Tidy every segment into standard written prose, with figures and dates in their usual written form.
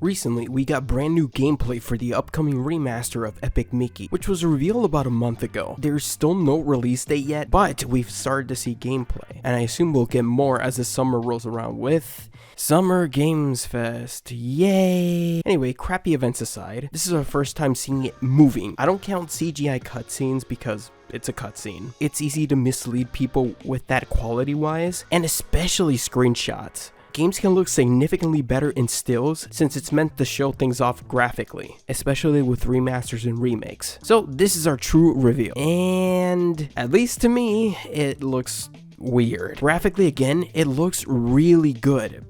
Recently, we got brand new gameplay for the upcoming remaster of Epic Mickey, which was revealed about a month ago. There's still no release date yet, but we've started to see gameplay, and I assume we'll get more as the summer rolls around with Summer Games Fest. Yay! Anyway, crappy events aside, this is our first time seeing it moving. I don't count CGI cutscenes because it's a cutscene. It's easy to mislead people with that quality-wise, and especially screenshots. Games can look significantly better in stills since it's meant to show things off graphically, especially with remasters and remakes. So this is our true reveal, and at least to me, it looks weird. Graphically again, it looks really good.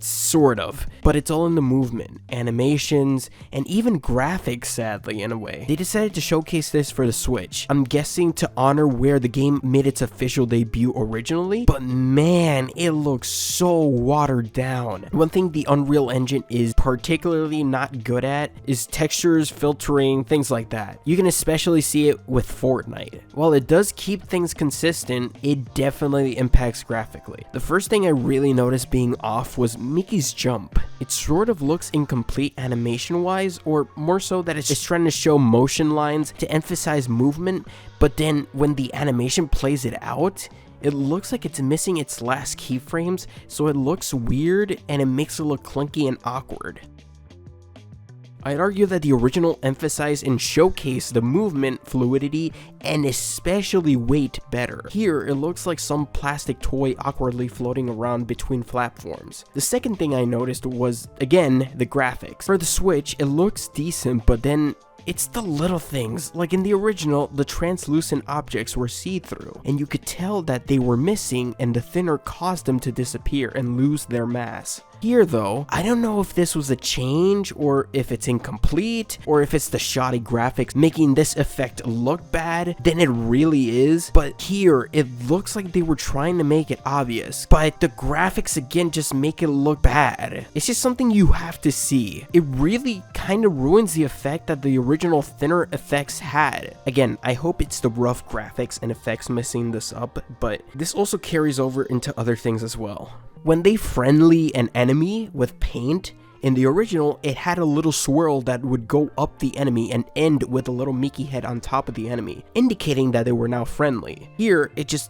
Sort of, but it's all in the movement, animations, and even graphics, sadly, in a way. They decided to showcase this for the Switch. I'm guessing to honor where the game made its official debut originally, but man, it looks so watered down. One thing the Unreal Engine is particularly not good at is textures, filtering, things like that. You can especially see it with Fortnite. While it does keep things consistent, it definitely impacts graphically. The first thing I really noticed being off was Mickey's jump. It sort of looks incomplete animation wise, or more so that it's just trying to show motion lines to emphasize movement, but then when the animation plays it out, it looks like it's missing its last keyframes, so it looks weird and it makes it look clunky and awkward. I'd argue that the original emphasized and showcased the movement, fluidity, and especially weight better. Here, it looks like some plastic toy awkwardly floating around between platforms. The second thing I noticed was, again, the graphics. For the Switch, it looks decent, but then it's the little things. Like in the original, the translucent objects were see-through, and you could tell that they were missing, and the thinner caused them to disappear and lose their mass. Here though, I don't know if this was a change, or if it's incomplete, or if it's the shoddy graphics making this effect look bad than it really is, but here, it looks like they were trying to make it obvious, but the graphics again just make it look bad. It's just something you have to see. It really kind of ruins the effect that the original thinner effects had. Again, I hope it's the rough graphics and effects messing this up, but this also carries over into other things as well. When they friendly an enemy with paint, in the original, it had a little swirl that would go up the enemy and end with a little Mickey head on top of the enemy, indicating that they were now friendly. Here, it just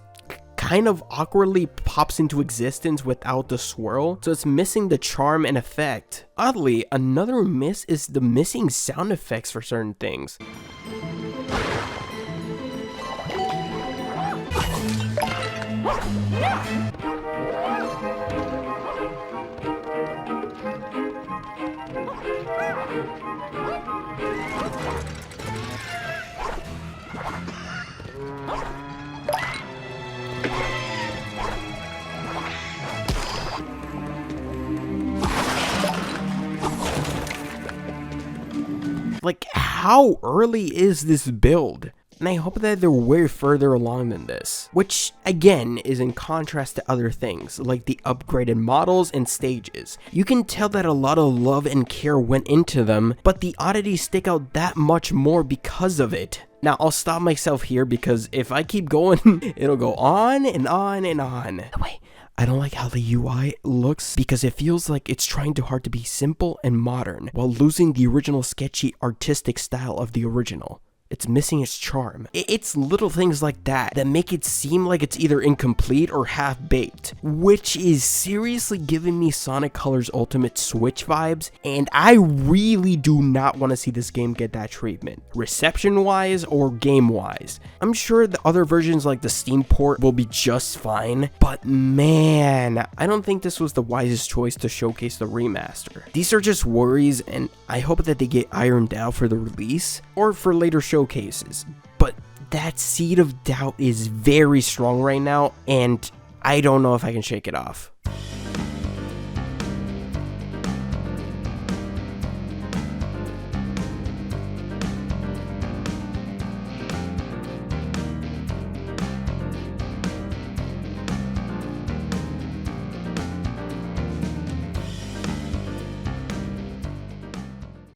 kind of awkwardly pops into existence without the swirl, so it's missing the charm and effect. Oddly, another miss is the missing sound effects for certain things. Like, how early is this build? And I hope that they're way further along than this, which again is in contrast to other things like the upgraded models and stages. You can tell that a lot of love and care went into them, but the oddities stick out that much more because of it. Now, I'll stop myself here because if I keep going, it'll go on and on and on. Wait, I don't like how the UI looks because it feels like it's trying too hard to be simple and modern while losing the original sketchy artistic style of the original. It's missing its charm. It's little things like that that make it seem like it's either incomplete or half-baked, which is seriously giving me Sonic Colors Ultimate Switch vibes, and I really do not want to see this game get that treatment, reception-wise or game-wise. I'm sure the other versions like the Steam port will be just fine, but man, I don't think this was the wisest choice to showcase the remaster. These are just worries, and I hope that they get ironed out for the release, or for later showcases, but that seed of doubt is very strong right now, and I don't know if I can shake it off.